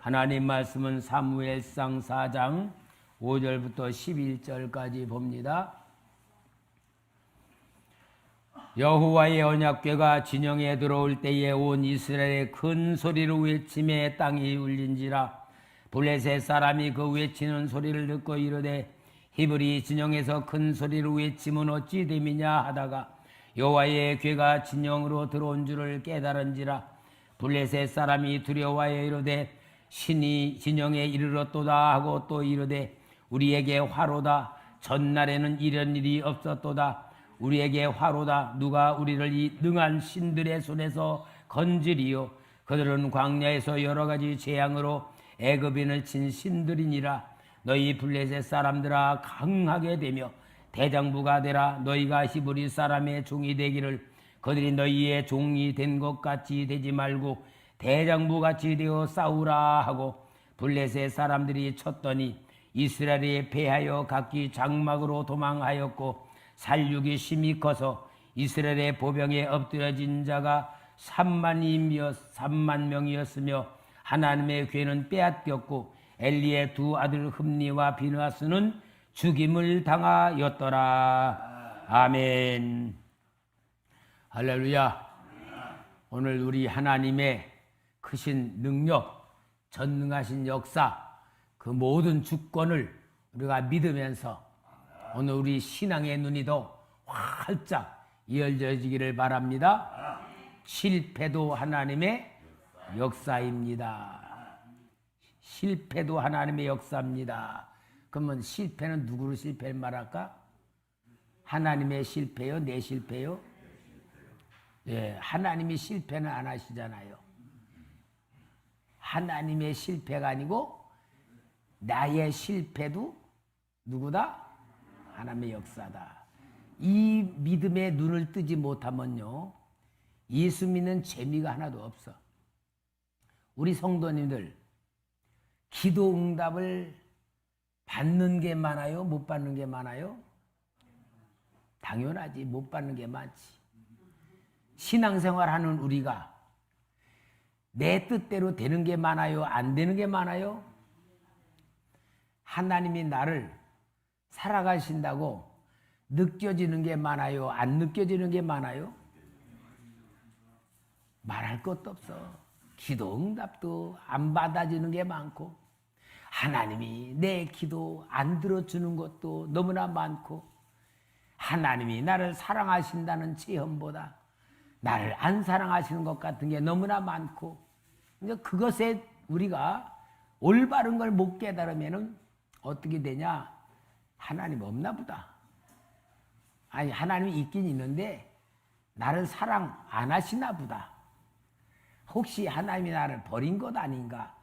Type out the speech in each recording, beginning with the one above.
하나님 말씀은 사무엘상 4장 5절부터 11절까지 봅니다. 여호와의 언약궤가 진영에 들어올 때에 온 이스라엘의 큰 소리로 외침에 땅이 울린지라. 블레셋 사람이 그 외치는 소리를 듣고 이르되 히브리 진영에서 큰 소리로 외치면 어찌 됨이냐 하다가 여호와의 궤가 진영으로 들어온 줄을 깨달은지라. 블레셋 사람이 두려워하여 이르되 신이 진영에 이르렀도다 하고 또 이르되 우리에게 화로다. 전날에는 이런 일이 없었도다. 우리에게 화로다. 누가 우리를 이 능한 신들의 손에서 건지리요. 그들은 광야에서 여러 가지 재앙으로 애굽인을 친 신들이니라. 너희 블레셋 사람들아 강하게 되며 대장부가 되라. 너희가 히브리 사람의 종이 되기를 그들이 너희의 종이 된 것 같이 되지 말고 대장부같이 되어 싸우라 하고 블레셋 사람들이 쳤더니 이스라엘이 패하여 각기 장막으로 도망하였고 살육이 심히 커서 이스라엘의 보병에 엎드려진 자가 3만 명이었으며 하나님의 궤는 빼앗겼고 엘리의 두 아들 흠니와 비느하스는 죽임을 당하였더라. 아멘. 할렐루야. 오늘 우리 하나님의 크신 능력, 전능하신 역사, 그 모든 주권을 우리가 믿으면서 오늘 우리 신앙의 눈이 더 활짝 열려지기를 바랍니다. 실패도 하나님의 역사입니다. 실패도 하나님의 역사입니다. 그러면 실패는 누구를 실패를 말할까? 하나님의 실패요? 내 실패요? 예, 하나님이 실패는 안 하시잖아요. 하나님의 실패가 아니고 나의 실패도 누구다? 하나님의 역사다. 이 믿음의 눈을 뜨지 못하면요, 예수 믿는 재미가 하나도 없어. 우리 성도님들 기도 응답을 받는 게 많아요? 못 받는 게 많아요? 당연하지. 못 받는 게 많지. 신앙생활하는 우리가 내 뜻대로 되는 게 많아요? 안 되는 게 많아요? 하나님이 나를 살아가신다고 느껴지는 게 많아요? 안 느껴지는 게 많아요? 말할 것도 없어. 기도 응답도 안 받아지는 게 많고 하나님이 내 기도 안 들어주는 것도 너무나 많고 하나님이 나를 사랑하신다는 체험보다 나를 안 사랑하시는 것 같은 게 너무나 많고 그것에 우리가 올바른 걸 못 깨달으면 어떻게 되냐? 하나님 없나 보다. 아니, 하나님이 있긴 있는데 나를 사랑 안 하시나 보다. 혹시 하나님이 나를 버린 것 아닌가?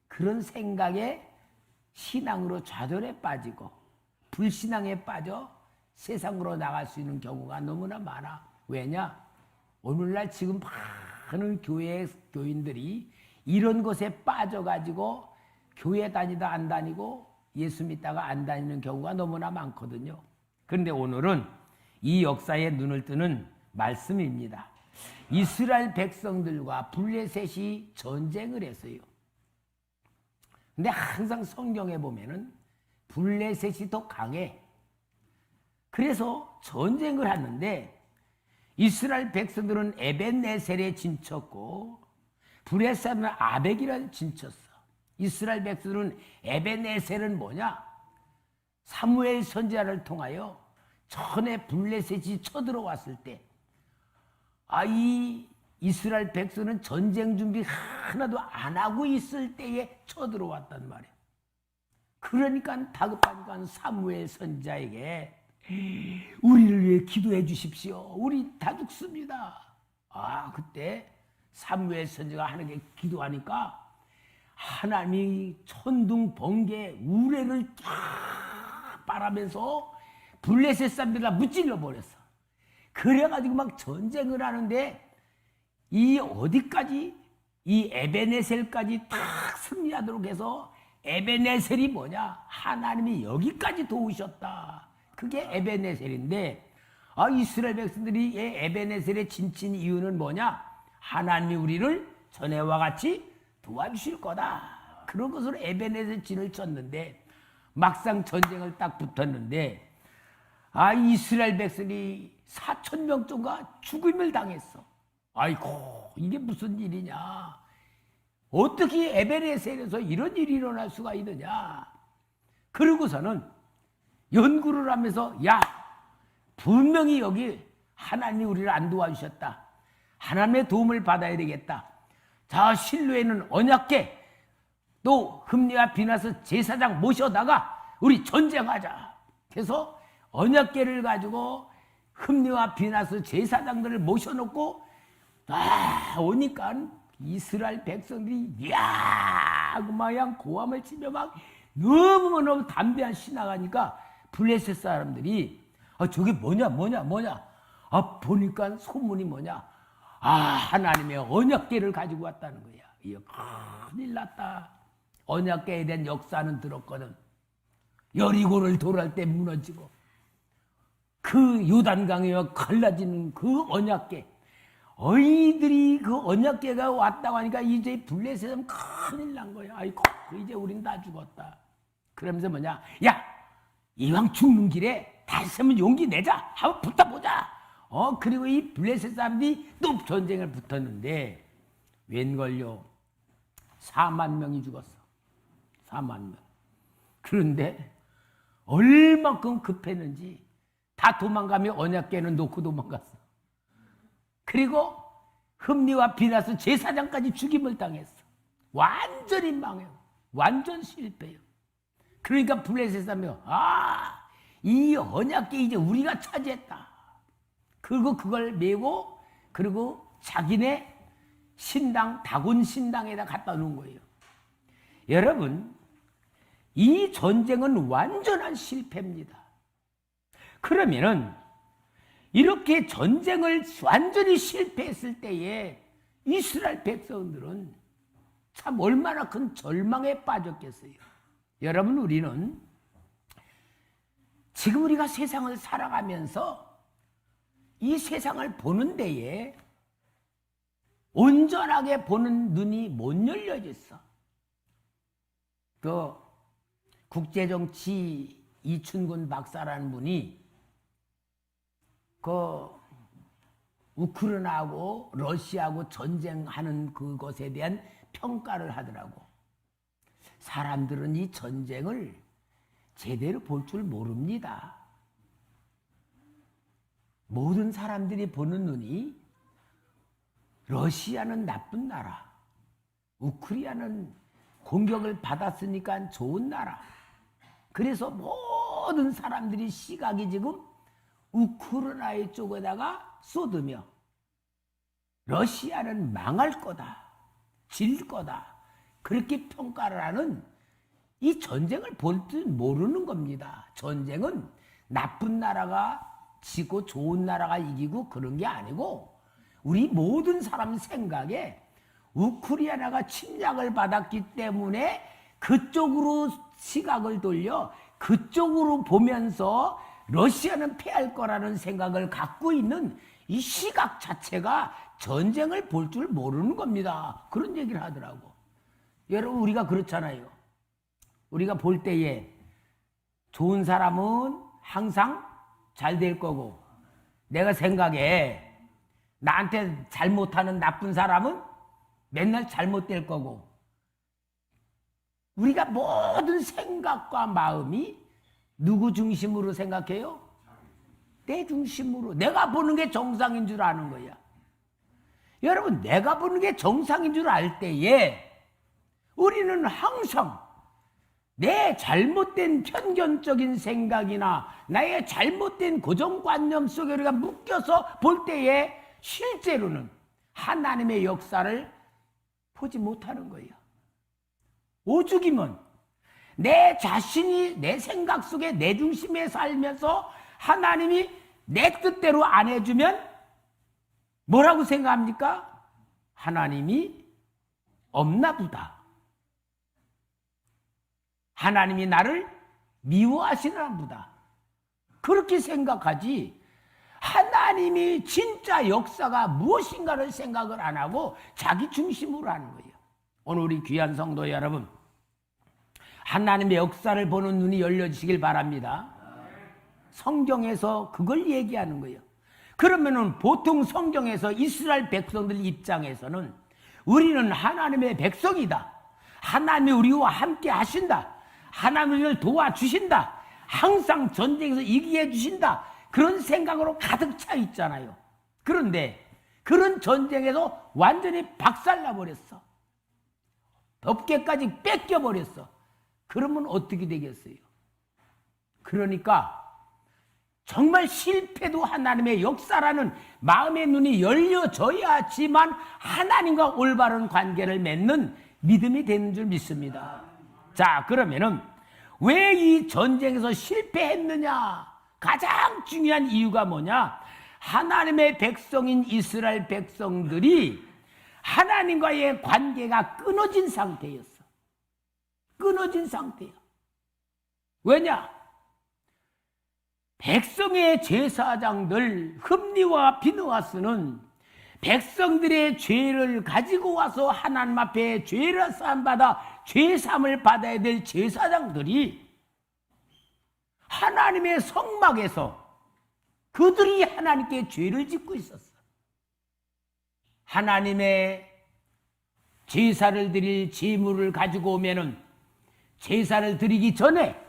그런 생각에 신앙으로 좌절에 빠지고 불신앙에 빠져 세상으로 나갈 수 있는 경우가 너무나 많아. 왜냐? 오늘날 지금 많은 교인들이 이런 것에 빠져가지고 교회 다니다 안 다니고 예수 믿다가 안 다니는 경우가 너무나 많거든요. 그런데 오늘은 이 역사에 눈을 뜨는 말씀입니다. 이스라엘 백성들과 블레셋이 전쟁을 했어요. 근데 항상 성경에 보면은 블레셋이 더 강해. 그래서 전쟁을 하는데 이스라엘 백성들은 에벤네셀에 진쳤고 블레셋은 아벡이라 진쳤어. 이스라엘 백성들은 에벤네셀은 뭐냐? 사무엘 선지자를 통하여 전에 블레셋이 쳐들어왔을 때 이 이스라엘 백성은 전쟁 준비 하나도 안 하고 있을 때에 쳐들어왔단 말이야. 그러니까 다급하니까 사무엘 선지자에게 우리를 위해 기도해 주십시오. 우리 다 죽습니다. 그때 사무엘 선지자가 하나님께 기도하니까 하나님이 천둥, 번개, 우레를 쫙 빨아면서 블레셋 사람들을 다 무찔러 버렸어. 그래가지고 막 전쟁을 하는데 이 어디까지? 이 에베네셀까지 딱 승리하도록 해서 에베네셀이 뭐냐? 하나님이 여기까지 도우셨다. 그게 에베네셀인데 이스라엘 백성들이 에베네셀에 진친 이유는 뭐냐? 하나님이 우리를 전에와 같이 도와주실 거다. 그런 것으로 에벤에서 진을 쳤는데 막상 전쟁을 딱 붙었는데 이스라엘 백성이 4,000명 정도가 죽임을 당했어. 아이고 이게 무슨 일이냐. 어떻게 에벤에셀에서 이런 일이 일어날 수가 있느냐. 그러고서는 연구를 하면서 분명히 여기 하나님이 우리를 안 도와주셨다. 하나님의 도움을 받아야 되겠다. 자, 실로에는 언약궤 또 흠리와 비나스 제사장 모셔다가 우리 전쟁하자. 그래서 언약궤를 가지고 흠리와 비나스 제사장들을 모셔놓고 오니까 이스라엘 백성들이 그냥 고함을 치며 막 너무너무 담대한 신앙하니까 블레셋 사람들이 저게 뭐냐 보니까 소문이 뭐냐 하나님의 언약궤를 가지고 왔다는 거야. 이거 큰일 났다. 언약궤에 대한 역사는 들었거든. 여리고를 돌할 때 무너지고 그 요단강에 갈라지는 그 언약궤, 어이들이 그 언약궤가 왔다고 하니까 이제 블레셋은 큰일 난 거야. 아이고 이제 우린 다 죽었다. 그러면서 뭐냐, 이왕 죽는 길에 다시 한번 용기 내자. 한번 붙어보자. 그리고 이 블레셋 사람들이 또 전쟁을 붙었는데 웬걸요, 4만 명이 죽었어. 4만 명. 그런데 얼마큼 급했는지 다 도망가며 언약궤는 놓고 도망갔어. 그리고 흠리와 비나스 제사장까지 죽임을 당했어. 완전히 망해요. 완전 실패요. 그러니까 블레셋 사람이 이 언약궤 이제 우리가 차지했다. 그리고 그걸 메고 그리고 자기네 신당 다곤 신당에다 갖다 놓은 거예요. 여러분, 이 전쟁은 완전한 실패입니다. 그러면은 이렇게 전쟁을 완전히 실패했을 때에 이스라엘 백성들은 참 얼마나 큰 절망에 빠졌겠어요. 여러분, 우리는 지금 우리가 세상을 살아가면서 이 세상을 보는 데에 온전하게 보는 눈이 못 열려졌어. 그 국제정치 이춘근 박사라는 분이 그 우크라이나하고 러시아하고 전쟁하는 그것에 대한 평가를 하더라고. 사람들은 이 전쟁을 제대로 볼 줄 모릅니다. 모든 사람들이 보는 눈이 러시아는 나쁜 나라, 우크라이나는 공격을 받았으니까 좋은 나라. 그래서 모든 사람들이 시각이 지금 우크라이나 쪽에다가 쏟으며 러시아는 망할 거다, 질 거다, 그렇게 평가를 하는 이 전쟁을 볼 줄 모르는 겁니다. 전쟁은 나쁜 나라가 지고 좋은 나라가 이기고 그런 게 아니고 우리 모든 사람 생각에 우크라이나가 침략을 받았기 때문에 그쪽으로 시각을 돌려 그쪽으로 보면서 러시아는 패할 거라는 생각을 갖고 있는 이 시각 자체가 전쟁을 볼 줄 모르는 겁니다. 그런 얘기를 하더라고. 여러분, 우리가 그렇잖아요. 우리가 볼 때에 좋은 사람은 항상 잘 될 거고, 내가 생각에 나한테 잘못하는 나쁜 사람은 맨날 잘못될 거고, 우리가 모든 생각과 마음이 누구 중심으로 생각해요? 내 중심으로. 내가 보는 게 정상인 줄 아는 거야. 여러분, 내가 보는 게 정상인 줄 알 때에 우리는 항상 내 잘못된 편견적인 생각이나 나의 잘못된 고정관념 속에 우리가 묶여서 볼 때에 실제로는 하나님의 역사를 보지 못하는 거예요. 오죽이면 내 자신이 내 생각 속에 내 중심에 살면서 하나님이 내 뜻대로 안 해주면 뭐라고 생각합니까? 하나님이 없나 보다. 하나님이 나를 미워하시나 보다. 그렇게 생각하지, 하나님이 진짜 역사가 무엇인가를 생각을 안 하고 자기 중심으로 하는 거예요. 오늘 우리 귀한 성도 여러분, 하나님의 역사를 보는 눈이 열려지시길 바랍니다. 성경에서 그걸 얘기하는 거예요. 그러면은 보통 성경에서 이스라엘 백성들 입장에서는 우리는 하나님의 백성이다. 하나님이 우리와 함께 하신다. 하나님이 우리를 도와주신다. 항상 전쟁에서 이기게 해주신다. 그런 생각으로 가득 차 있잖아요. 그런데 그런 전쟁에서 완전히 박살나버렸어. 덮개까지 뺏겨버렸어. 그러면 어떻게 되겠어요? 그러니까 정말 실패도 하나님의 역사라는 마음의 눈이 열려져야지만 하나님과 올바른 관계를 맺는 믿음이 되는 줄 믿습니다. 자, 그러면은 왜 이 전쟁에서 실패했느냐? 가장 중요한 이유가 뭐냐? 하나님의 백성인 이스라엘 백성들이 하나님과의 관계가 끊어진 상태였어. 끊어진 상태야. 왜냐? 백성의 제사장들 흠니와 비느하스는 백성들의 죄를 가지고 와서 하나님 앞에 죄를 사함받아 죄사함을 받아야 될 제사장들이 하나님의 성막에서 그들이 하나님께 죄를 짓고 있었어. 하나님의 제사를 드릴 제물을 가지고 오면은 제사를 드리기 전에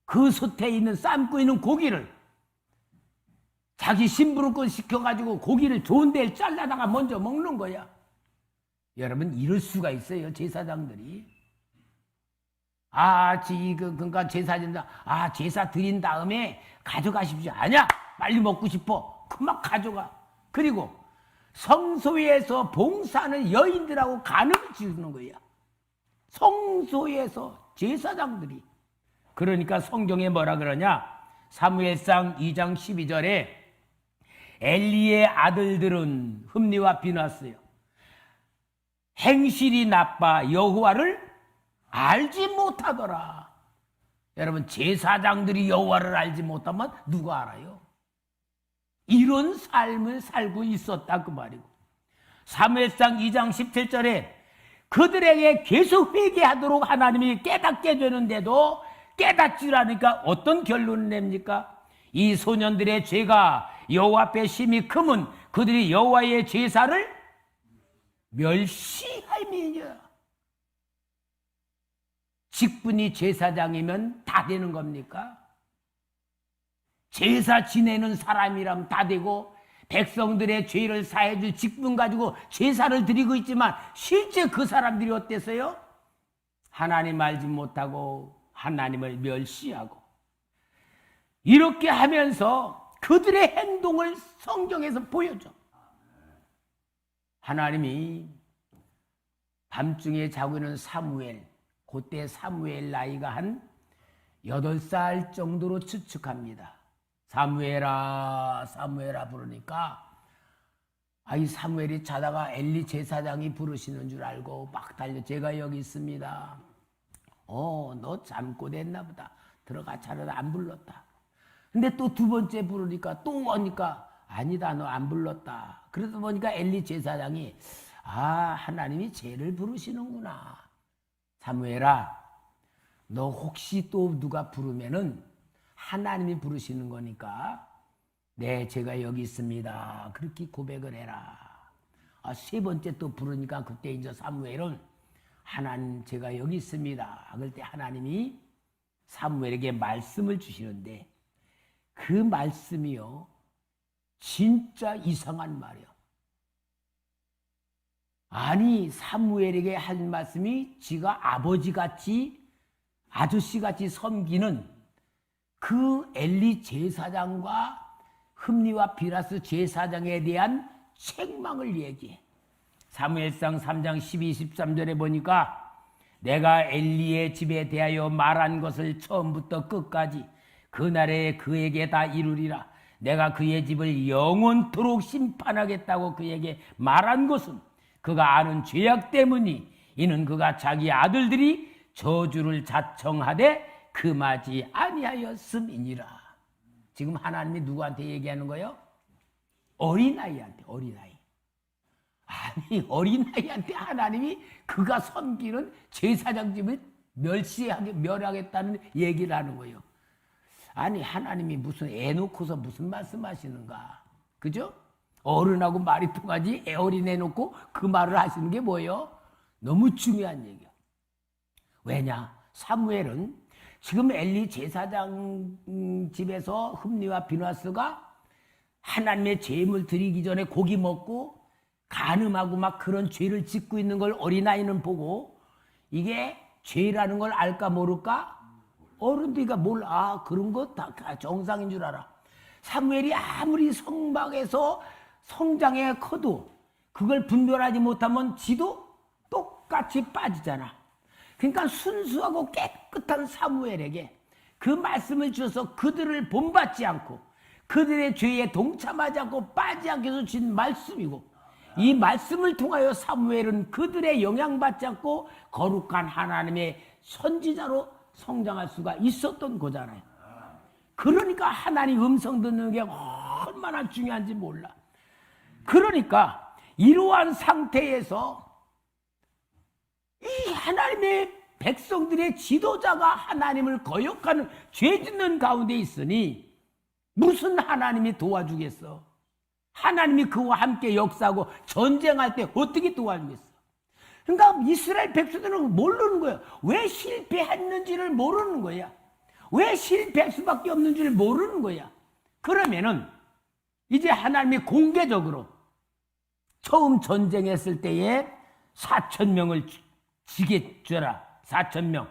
그 솥에 있는 삶고 있는 고기를 자기 심부름꾼 시켜가지고 고기를 좋은 데를 잘라다가 먼저 먹는 거야. 여러분, 이럴 수가 있어요, 제사장들이. 그러니까 제사 드린 다음에 가져가십시오. 아니야, 빨리 먹고 싶어. 그만 가져가. 그리고 성소에서 봉사하는 여인들하고 간음을 지르는 거야. 성소에서 제사장들이. 그러니까 성경에 뭐라 그러냐? 사무엘상 2장 12절에 엘리의 아들들은 흠니와 비느하스요, 행실이 나빠 여호와를 알지 못하더라. 여러분, 제사장들이 여호와를 알지 못하면 누가 알아요? 이런 삶을 살고 있었다 그 말이고, 사무엘상 2장 17절에 그들에게 계속 회개하도록 하나님이 깨닫게 해주는데도 깨닫지 않으니까 어떤 결론을 냅니까? 이 소년들의 죄가 여호와 앞에 심히 크면 그들이 여호와의 제사를 멸시할미니라. 직분이 제사장이면 다 되는 겁니까? 제사 지내는 사람이라면 다 되고 백성들의 죄를 사해줄 직분 가지고 제사를 드리고 있지만 실제 그 사람들이 어땠어요? 하나님 알지 못하고 하나님을 멸시하고 이렇게 하면서 그들의 행동을 성경에서 보여줘. 하나님이 밤중에 자고 있는 사무엘, 그때 사무엘 나이가 한 8살 정도로 추측합니다. 사무엘아 사무엘아 부르니까 이 사무엘이 자다가 엘리 제사장이 부르시는 줄 알고 막 달려, 제가 여기 있습니다. 너 잠꼬댔나 보다. 들어가 자라다. 안 불렀다. 근데 또 두 번째 부르니까 또 오니까 아니다, 너 안 불렀다. 그러다 보니까 엘리 제사장이 하나님이 쟤를 부르시는구나. 사무엘아, 너 혹시 또 누가 부르면은 하나님이 부르시는 거니까 네, 제가 여기 있습니다. 그렇게 고백을 해라. 세 번째 또 부르니까 그때 이제 사무엘은 하나님, 제가 여기 있습니다. 그럴 때 하나님이 사무엘에게 말씀을 주시는데 그 말씀이요, 진짜 이상한 말이야. 아니, 사무엘에게 한 말씀이 지가 아버지같이 아저씨같이 섬기는 그 엘리 제사장과 흠니와 비느하스 제사장에 대한 책망을 얘기해. 사무엘상 3장 12, 13절에 보니까 내가 엘리의 집에 대하여 말한 것을 처음부터 끝까지 그날에 그에게 다 이루리라. 내가 그의 집을 영원토록 심판하겠다고 그에게 말한 것은 그가 아는 죄악 때문이, 이는 그가 자기 아들들이 저주를 자청하되 금하지 아니하였음이니라. 지금 하나님이 누구한테 얘기하는 거예요? 어린아이한테. 어린아이. 아니, 어린아이한테 하나님이 그가 섬기는 제사장 집을 멸하겠다는 얘기를 하는 거예요. 아니 하나님이 무슨 애 놓고서 무슨 말씀하시는가? 그죠? 어른하고 말이 통하지 애 어린애 놓고 그 말을 하시는 게 뭐예요? 너무 중요한 얘기야. 왜냐? 사무엘은 지금 엘리 제사장 집에서 흠니와 비나스가 하나님의 제물 드리기 전에 고기 먹고 간음하고 막 그런 죄를 짓고 있는 걸 어린아이는 보고 이게 죄라는 걸 알까 모를까? 어른들이가 몰라. 아, 그런 거 다 정상인 줄 알아. 사무엘이 아무리 성막에서 성장에 커도 그걸 분별하지 못하면 지도 똑같이 빠지잖아. 그러니까 순수하고 깨끗한 사무엘에게 그 말씀을 주셔서 그들을 본받지 않고 그들의 죄에 동참하지 않고 빠지지 않게 해서 준 말씀이고, 이 말씀을 통하여 사무엘은 그들의 영향받지 않고 거룩한 하나님의 선지자로 성장할 수가 있었던 거잖아요. 그러니까 하나님 음성 듣는 게 얼마나 중요한지 몰라. 그러니까 이러한 상태에서 이 하나님의 백성들의 지도자가 하나님을 거역하는 죄 짓는 가운데 있으니 무슨 하나님이 도와주겠어? 하나님이 그와 함께 역사하고 전쟁할 때 어떻게 도와주겠어? 그러니까 이스라엘 백성들은 모르는 거예요. 왜 실패했는지를 모르는 거야. 왜 실패할 수밖에 없는 줄 모르는 거야. 그러면은 이제 하나님이 공개적으로 처음 전쟁했을 때에 4,000명을 지게 줘라. 4,000명.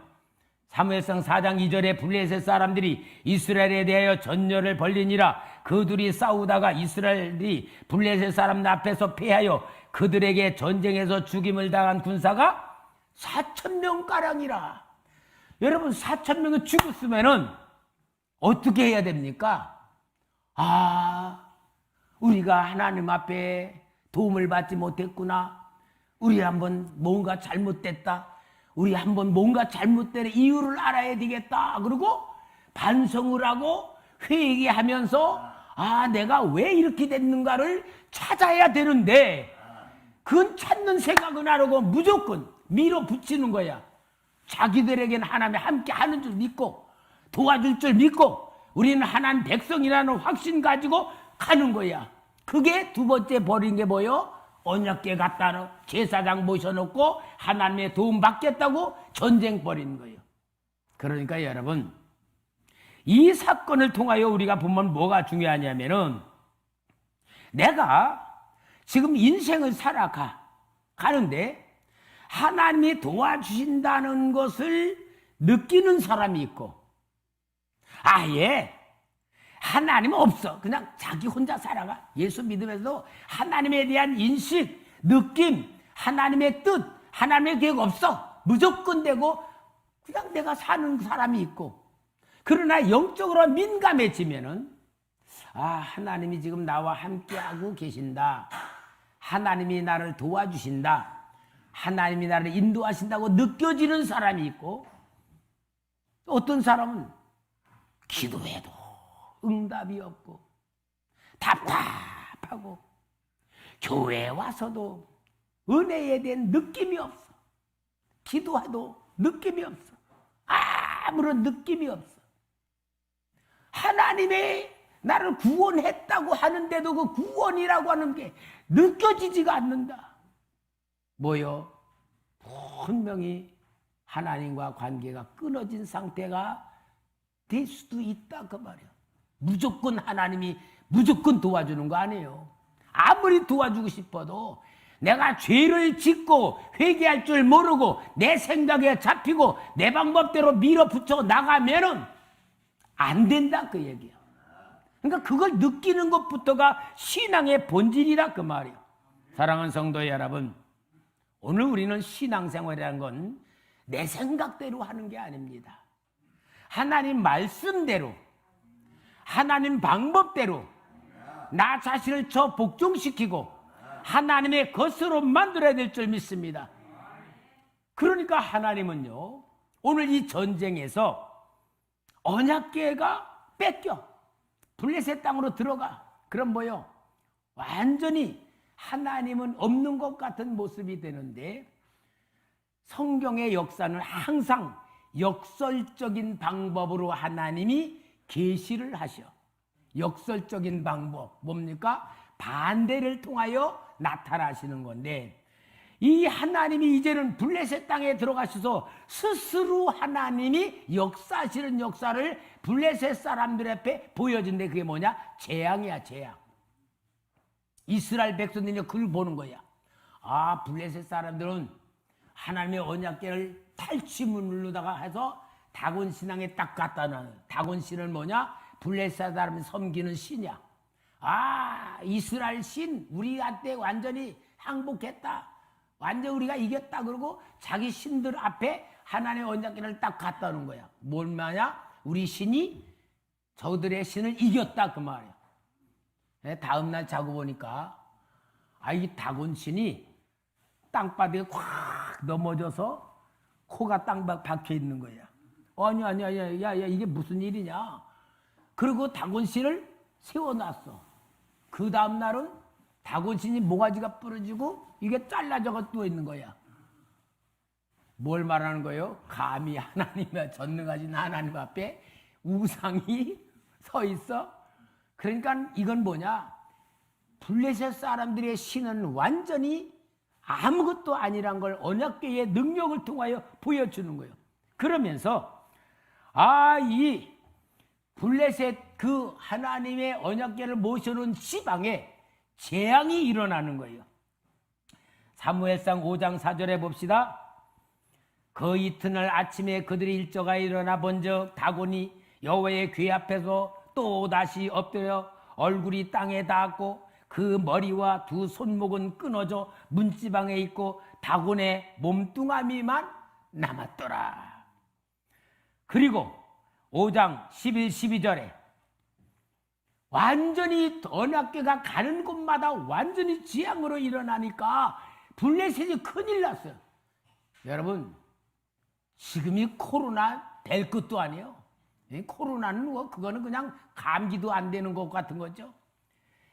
사무엘상 4장 2절에 블레셋 사람들이 이스라엘에 대하여 전열을 벌리니라. 그들이 싸우다가 이스라엘이 블레셋 사람 앞에서 패하여 그들에게 전쟁에서 죽임을 당한 군사가 4,000명가량이라. 여러분 4,000명이 죽었으면은 어떻게 해야 됩니까? 아, 우리가 하나님 앞에 도움을 받지 못했구나. 우리 한번 뭔가 잘못됐다. 우리 한번 뭔가 잘못된 이유를 알아야 되겠다. 그리고 반성을 하고 회개하면서 아, 내가 왜 이렇게 됐는가를 찾아야 되는데 그건 찾는 생각은 안 하고 무조건 밀어붙이는 거야. 자기들에게는 하나님이 함께 하는 줄 믿고 도와줄 줄 믿고 우리는 하나님 백성이라는 확신 가지고 가는 거야. 그게 두 번째 버린 게 뭐요? 언약궤 갖다 제사장 모셔놓고 하나님의 도움 받겠다고 전쟁 벌이는 거예요. 그러니까 여러분 이 사건을 통하여 우리가 보면 뭐가 중요하냐면은 내가 지금 인생을 살아가는데 하나님이 도와주신다는 것을 느끼는 사람이 있고 아예 하나님은 없어. 그냥 자기 혼자 살아가. 예수 믿으면서 하나님에 대한 인식, 느낌, 하나님의 뜻, 하나님의 계획 없어. 무조건 되고 그냥 내가 사는 사람이 있고 그러나 영적으로 민감해지면은 아, 하나님이 지금 나와 함께하고 계신다. 하나님이 나를 도와주신다. 하나님이 나를 인도하신다고 느껴지는 사람이 있고 어떤 사람은 기도해도 응답이 없고 답답하고 교회에 와서도 은혜에 대한 느낌이 없어. 기도해도 느낌이 없어. 아무런 느낌이 없어. 하나님이 나를 구원했다고 하는데도 그 구원이라고 하는 게 느껴지지가 않는다. 뭐요? 분명히 하나님과 관계가 끊어진 상태가 될 수도 있다 그 말이야. 무조건 하나님이 무조건 도와주는 거 아니에요. 아무리 도와주고 싶어도 내가 죄를 짓고 회개할 줄 모르고 내 생각에 잡히고 내 방법대로 밀어붙여 나가면은 안 된다 그 얘기야. 그러니까 그걸 느끼는 것부터가 신앙의 본질이라 그 말이야. 사랑하는 성도 여러분, 오늘 우리는 신앙생활이라는 건 내 생각대로 하는 게 아닙니다. 하나님 말씀대로 하나님 방법대로 나 자신을 저 복종시키고 하나님의 것으로 만들어야 될 줄 믿습니다. 그러니까 하나님은요 오늘 이 전쟁에서 언약궤가 뺏겨 블레셋 땅으로 들어가. 그럼 뭐요? 완전히 하나님은 없는 것 같은 모습이 되는데 성경의 역사는 항상 역설적인 방법으로 하나님이 계시를 하셔. 역설적인 방법 뭡니까? 반대를 통하여 나타나시는 건데, 이 하나님이 이제는 블레셋 땅에 들어가셔서 스스로 하나님이 역사하시는 역사를 블레셋 사람들 앞에 보여준대. 그게 뭐냐? 재앙이야, 재앙. 이스라엘 백성들이 그걸 보는 거야. 아, 블레셋 사람들은 하나님의 언약궤를 탈취문으로다가 해서 다곤 신앙에 딱 갖다 놔. 다곤 신은 뭐냐? 블레셋 사람이 섬기는 신이야. 아, 이스라엘 신, 우리한테 완전히 항복했다. 완전 우리가 이겼다. 그러고 자기 신들 앞에 하나님의 언약궤를 딱 갖다 놓은 거야. 뭘 말이야? 우리 신이 저들의 신을 이겼다, 그 말이야. 다음날 자고 보니까 이 다곤 신이 땅바닥에 확 넘어져서 코가 땅바닥 박혀 있는 거야. 아니, 야, 이게 무슨 일이냐? 그리고 다곤 신을 세워놨어. 그 다음날은 다곤 신이 모가지가 부러지고 이게 잘라져가 또 있는 거야. 뭘 말하는 거예요? 감히 하나님의 전능하신 하나님 앞에 우상이 서 있어? 그러니까 이건 뭐냐? 블레셋 사람들의 신은 완전히 아무것도 아니란 걸 언약궤의 능력을 통하여 보여주는 거예요. 그러면서 이 블레셋 그 하나님의 언약궤를 모셔놓은 지방에 재앙이 일어나는 거예요. 사무엘상 5장 4절에 봅시다. 그 이튿날 아침에 그들이 일저가 일어나 본즉 다곤이 여호와의 궤 앞에서 또 다시 엎드려 얼굴이 땅에 닿았고 그 머리와 두 손목은 끊어져 문지방에 있고 다곤의 몸뚱아리만 남았더라. 그리고 5장 11, 12절에 완전히 언약궤가 가는 곳마다 완전히 재앙으로 일어나니까 블레셋이 큰일 났어요. 여러분, 지금이 코로나 될 것도 아니에요. 코로나는 뭐 그거는 그냥 감기도 안 되는 것 같은 거죠.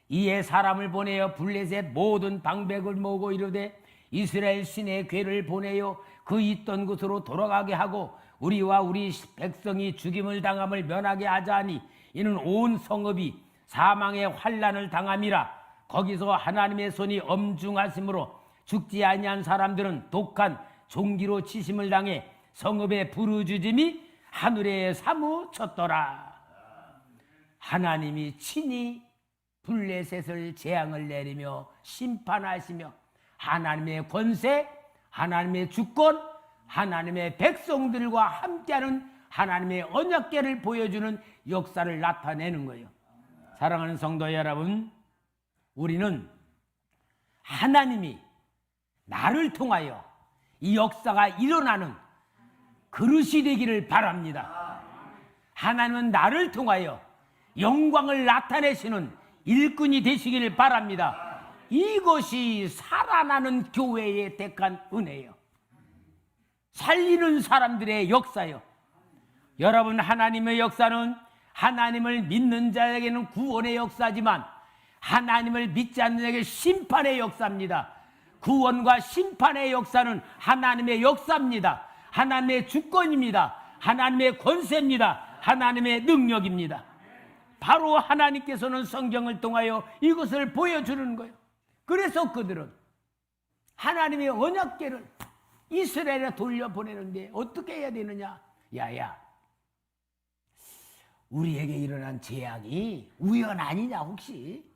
이에 사람을 보내어 블레셋 모든 방백을 모으고 이르되 이스라엘 신의 궤를 보내어 그 있던 곳으로 돌아가게 하고 우리와 우리 백성이 죽임을 당함을 면하게 하자 하니 이는 온 성읍이 사망의 환난을 당함이라. 거기서 하나님의 손이 엄중하심으로 죽지 아니한 사람들은 독한 종기로 치심을 당해 성읍의 부르짖음이 하늘에 사무쳤더라. 하나님이 친히 블레셋을 재앙을 내리며 심판하시며 하나님의 권세, 하나님의 주권, 하나님의 백성들과 함께하는 하나님의 언약궤를 보여주는 역사를 나타내는 거예요. 사랑하는 성도 여러분, 우리는 하나님이 나를 통하여 이 역사가 일어나는 그릇이 되기를 바랍니다. 하나님은 나를 통하여 영광을 나타내시는 일꾼이 되시기를 바랍니다. 이것이 살아나는 교회의 택한 은혜요. 살리는 사람들의 역사요. 여러분, 하나님의 역사는 하나님을 믿는 자에게는 구원의 역사지만 하나님을 믿지 않는 자에게 심판의 역사입니다. 구원과 심판의 역사는 하나님의 역사입니다. 하나님의 주권입니다. 하나님의 권세입니다. 하나님의 능력입니다. 바로 하나님께서는 성경을 통하여 이것을 보여주는 거예요. 그래서 그들은 하나님의 언약궤를 이스라엘에 돌려보내는데 어떻게 해야 되느냐? 야야, 우리에게 일어난 재앙이 우연 아니냐? 혹시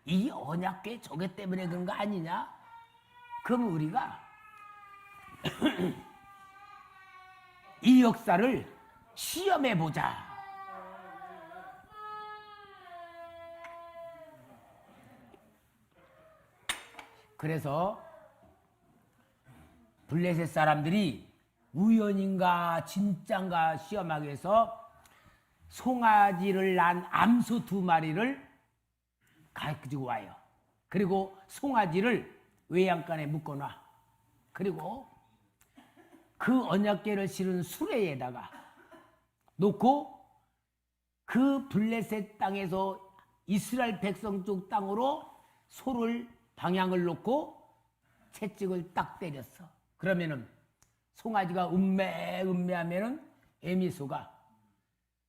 이 언약궤 저게 때문에 그런 거 아니냐? 그럼 우리가 이 역사를 시험해 보자. 그래서 블레셋 사람들이 우연인가 진짠가 시험하기 위해서 송아지를 낳은 암소 2마리를 가지고 와요. 그리고 송아지를 외양간에 묶어놔. 그리고 그 언약궤를 실은 수레에다가 놓고 그 블레셋 땅에서 이스라엘 백성 쪽 땅으로 소를 방향을 놓고 채찍을 딱 때렸어. 그러면은 송아지가 음매하면은 에미소가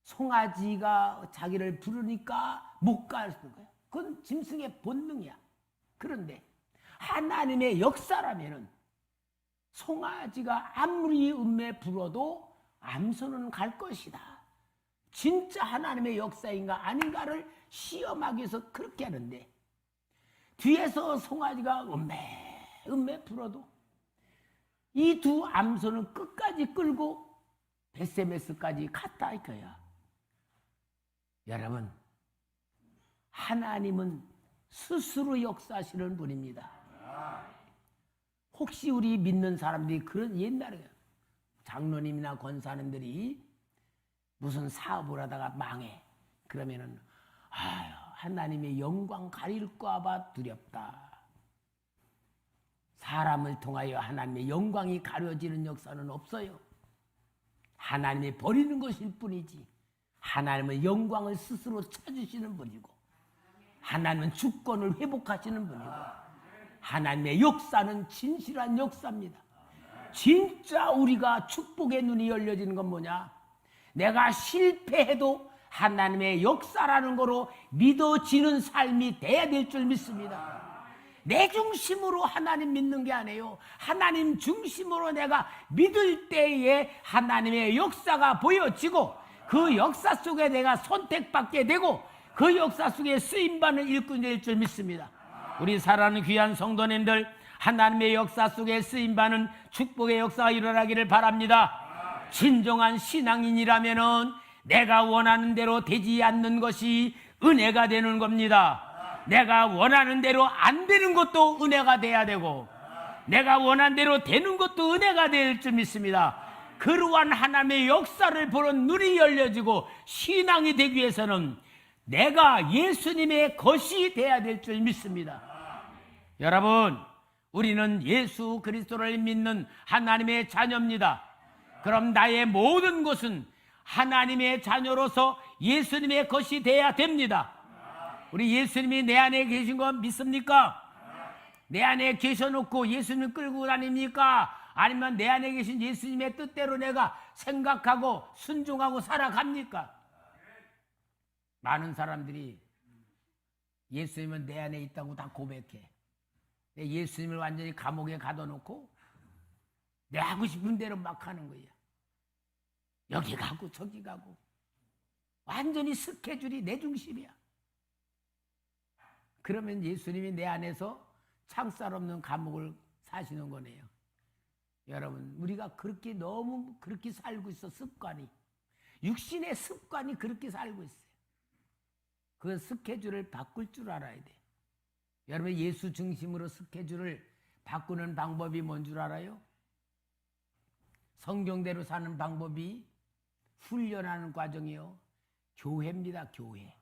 송아지가 자기를 부르니까 못 가는 거야. 그건 짐승의 본능이야. 그런데 하나님의 역사라면은 송아지가 아무리 음매 불어도 암소는 갈 것이다. 진짜 하나님의 역사인가 아닌가를 시험하기 위해서 그렇게 하는데, 뒤에서 송아지가 음매 불어도 이 두 암소는 끝까지 끌고 베세메스까지 갔다 이거야. 여러분, 하나님은 스스로 역사하시는 분입니다. 혹시 우리 믿는 사람들이 그런 옛날에 장로님이나 권사님들이 무슨 사업을 하다가 망해. 그러면은 하나님의 영광 가릴까 봐 두렵다. 사람을 통하여 하나님의 영광이 가려지는 역사는 없어요. 하나님이 버리는 것일 뿐이지 하나님은 영광을 스스로 찾으시는 분이고, 하나님은 주권을 회복하시는 분이고, 하나님의 역사는 진실한 역사입니다. 진짜 우리가 축복의 눈이 열려지는 건 뭐냐? 내가 실패해도 하나님의 역사라는 거로 믿어지는 삶이 돼야 될 줄 믿습니다. 내 중심으로 하나님 믿는 게 아니에요. 하나님 중심으로 내가 믿을 때에 하나님의 역사가 보여지고, 그 역사 속에 내가 선택받게 되고, 그 역사 속에 쓰임받는 일꾼이 될 줄 믿습니다. 우리 사랑하는 귀한 성도님들, 하나님의 역사 속에 쓰임받는 축복의 역사가 일어나기를 바랍니다. 진정한 신앙인이라면은 내가 원하는 대로 되지 않는 것이 은혜가 되는 겁니다. 내가 원하는 대로 안 되는 것도 은혜가 돼야 되고, 내가 원하는 대로 되는 것도 은혜가 될 줄 믿습니다. 그러한 하나님의 역사를 보는 눈이 열려지고 신앙이 되기 위해서는 내가 예수님의 것이 돼야 될 줄 믿습니다. 여러분, 우리는 예수 그리스도를 믿는 하나님의 자녀입니다. 그럼 나의 모든 것은 하나님의 자녀로서 예수님의 것이 돼야 됩니다. 우리 예수님이 내 안에 계신 거 믿습니까? 내 안에 계셔놓고 예수님 끌고 다닙니까? 아니면 내 안에 계신 예수님의 뜻대로 내가 생각하고 순종하고 살아갑니까? 많은 사람들이 예수님은 내 안에 있다고 다 고백해. 예수님을 완전히 감옥에 가둬놓고 내 하고 싶은 대로 막 하는 거야. 여기 가고 저기 가고 완전히 스케줄이 내 중심이야. 그러면 예수님이 내 안에서 창살 없는 감옥을 사시는 거네요. 여러분, 우리가 그렇게 너무 그렇게 살고 있어. 습관이, 육신의 습관이 그렇게 살고 있어요. 그 스케줄을 바꿀 줄 알아야 돼. 여러분, 예수 중심으로 스케줄을 바꾸는 방법이 뭔 줄 알아요? 성경대로 사는 방법이 훈련하는 과정이요, 교회입니다. 교회.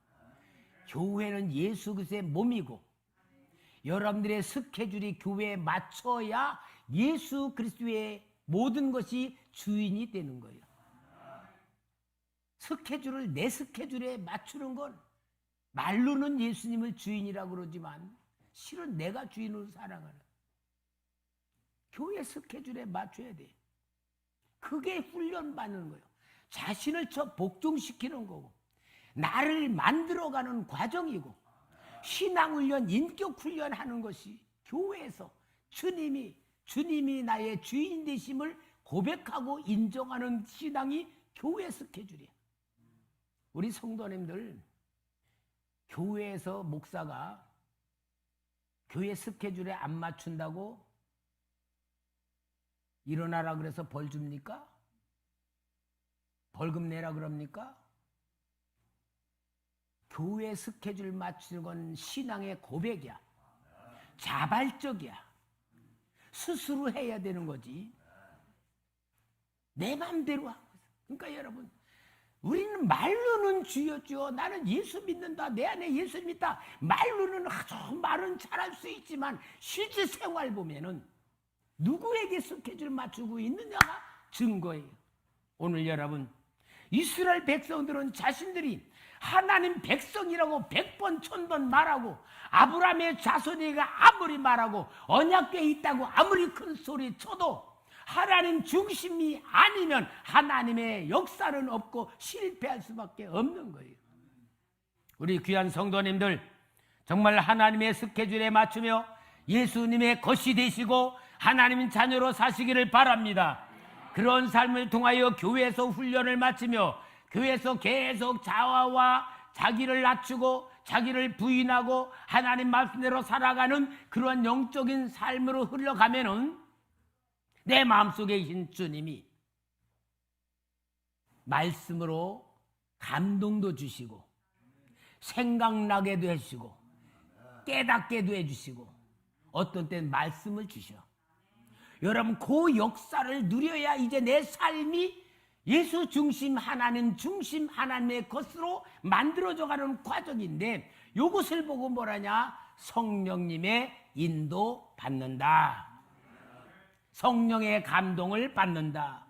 교회는 예수 그리스도의 몸이고, 여러분들의 스케줄이 교회에 맞춰야 예수 그리스도의 모든 것이 주인이 되는 거예요. 스케줄을 내 스케줄에 맞추는 건 말로는 예수님을 주인이라고 그러지만 실은 내가 주인으로 살아가는, 교회 스케줄에 맞춰야 돼. 그게 훈련받는 거예요. 자신을 복종시키는 거고, 나를 만들어가는 과정이고, 신앙훈련, 인격훈련 하는 것이 교회에서 주님이 나의 주인 되심을 고백하고 인정하는 신앙이 교회 스케줄이야. 우리 성도님들, 교회에서 목사가 교회 스케줄에 안 맞춘다고 일어나라 그래서 벌 줍니까? 벌금 내라 그럽니까? 교회 스케줄 맞추는 건 신앙의 고백이야. 자발적이야. 스스로 해야 되는 거지. 내 맘대로 하고 있어. 그러니까 여러분, 우리는 말로는 주여 나는 예수 믿는다, 내 안에 예수 믿다, 말로는 아주 말은 잘할 수 있지만 실제 생활 보면은 누구에게 스케줄 맞추고 있느냐가 증거예요. 오늘 여러분, 이스라엘 백성들은 자신들이 하나님 백성이라고 100번 1000번 말하고, 아브라함의 자손이가 아무리 말하고 언약궤에 있다고 아무리 큰 소리 쳐도 하나님 중심이 아니면 하나님의 역사는 없고 실패할 수밖에 없는 거예요. 우리 귀한 성도님들, 정말 하나님의 스케줄에 맞추며 예수님의 것이 되시고 하나님 자녀로 사시기를 바랍니다. 그런 삶을 통하여 교회에서 훈련을 마치며 교회에서 계속 자아와 자기를 낮추고 자기를 부인하고 하나님 말씀대로 살아가는 그런 영적인 삶으로 흘러가면은 내 마음속에 계신 주님이 말씀으로 감동도 주시고 생각나게도 해주시고 깨닫게도 해주시고 어떤 때는 말씀을 주셔. 여러분, 그 역사를 누려야 이제 내 삶이 예수 중심, 하나님 중심, 하나님의 것으로 만들어져가는 과정인데, 이것을 보고 뭐라냐? 성령님의 인도 받는다. 성령의 감동을 받는다.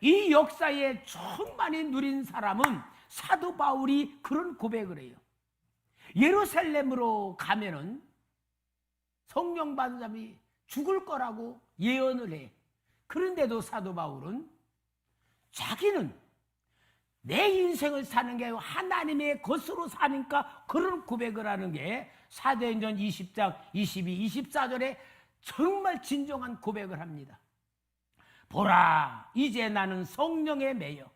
이 역사에 충만히 누린 사람은 사도 바울이 그런 고백을 해요. 예루살렘으로 가면은 성령 받은 사람이 죽을 거라고 예언을 해. 그런데도 사도 바울은 자기는 내 인생을 사는 게 아니고 하나님의 것으로 사니까 그런 고백을 하는 게 사도행전 20장 22, 24절에 정말 진정한 고백을 합니다. 보라, 이제 나는 성령에 매여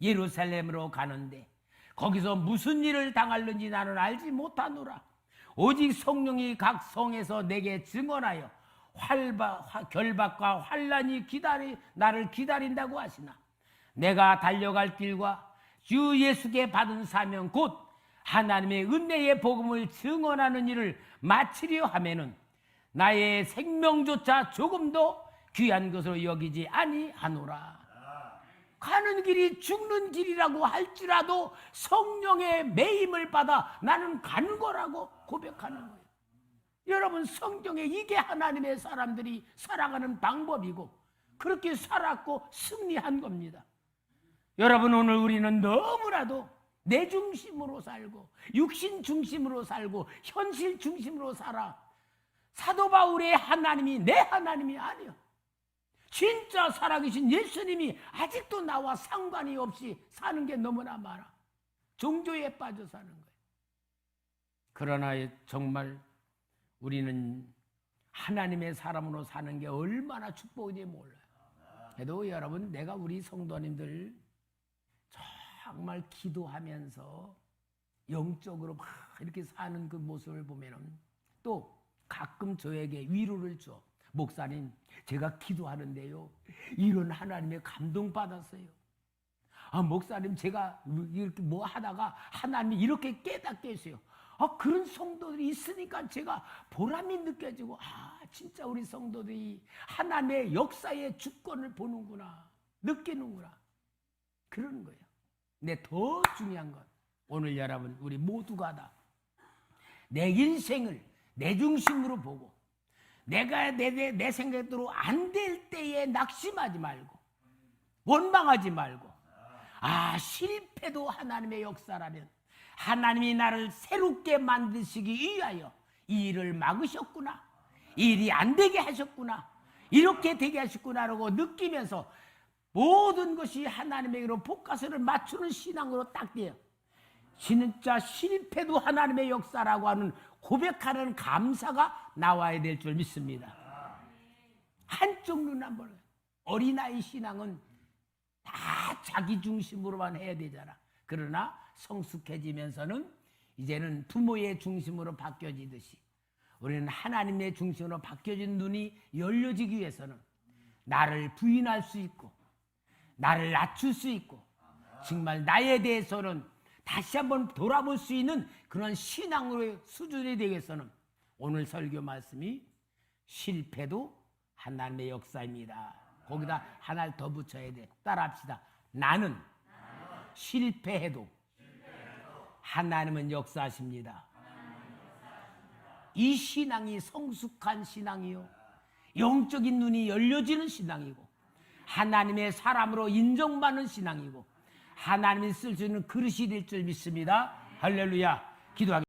예루살렘으로 가는데 거기서 무슨 일을 당할는지 나는 알지 못하노라. 오직 성령이 각 성에서 내게 증언하여 결박과 환난이 나를 기다린다고 하시나, 내가 달려갈 길과 주 예수께 받은 사명 곧 하나님의 은혜의 복음을 증언하는 일을 마치려 하면은 나의 생명조차 조금도 귀한 것으로 여기지 아니하노라. 가는 길이 죽는 길이라고 할지라도 성령의 매임을 받아 나는 가는 거라고 고백하는 거예요. 여러분, 성경에 이게 하나님의 사람들이 살아가는 방법이고 그렇게 살았고 승리한 겁니다. 여러분, 오늘 우리는 너무나도 내 중심으로 살고 육신 중심으로 살고 현실 중심으로 살아. 사도 바울의 하나님이 내 하나님이 아니요, 진짜 살아계신 예수님이 아직도 나와 상관이 없이 사는 게 너무나 많아. 종교에 빠져 사는 거예요. 그러나 정말 우리는 하나님의 사람으로 사는 게 얼마나 축복인지 몰라요. 그래도 여러분, 내가 우리 성도님들 정말 기도하면서 영적으로 막 이렇게 사는 그 모습을 보면은 또 가끔 저에게 위로를 줘. 목사님, 제가 기도하는데요, 이런 하나님의 감동 받았어요. 목사님, 제가 이렇게 뭐 하다가 하나님이 이렇게 깨닫게 했어요. 그런 성도들이 있으니까 제가 보람이 느껴지고, 진짜 우리 성도들이 하나님의 역사의 주권을 보는구나, 느끼는구나, 그러는 거예요. 근데 더 중요한 건 오늘 여러분, 우리 모두가 다 내 인생을 내 중심으로 보고 내가 내 생각대로 안 될 때에 낙심하지 말고 원망하지 말고, 실패도 하나님의 역사라면 하나님이 나를 새롭게 만드시기 위하여 이 일을 막으셨구나, 이 일이 안 되게 하셨구나, 이렇게 되게 하셨구나라고 느끼면서 모든 것이 하나님에게로 포커스를 맞추는 신앙으로 딱 돼요. 진짜 실패도 하나님의 역사라고 하는 고백하는 감사가 나와야 될 줄 믿습니다. 한쪽 눈 안 보는 어린아이 신앙은 다 자기 중심으로만 해야 되잖아. 그러나 성숙해지면서는 이제는 부모의 중심으로 바뀌어지듯이 우리는 하나님의 중심으로 바뀌어진 눈이 열려지기 위해서는 나를 부인할 수 있고 나를 낮출 수 있고 정말 나에 대해서는 다시 한번 돌아볼 수 있는 그런 신앙으로의 수준이 되기 위해서는 오늘 설교 말씀이 실패도 하나님의 역사입니다. 거기다 하나를 더 붙여야 돼. 따라합시다. 나는 실패해도 하나님은 역사하십니다. 이 신앙이 성숙한 신앙이요, 영적인 눈이 열려지는 신앙이고 하나님의 사람으로 인정받는 신앙이고 하나님이 쓸 수 있는 그릇이 될 줄 믿습니다. 할렐루야. 기도하겠습니다.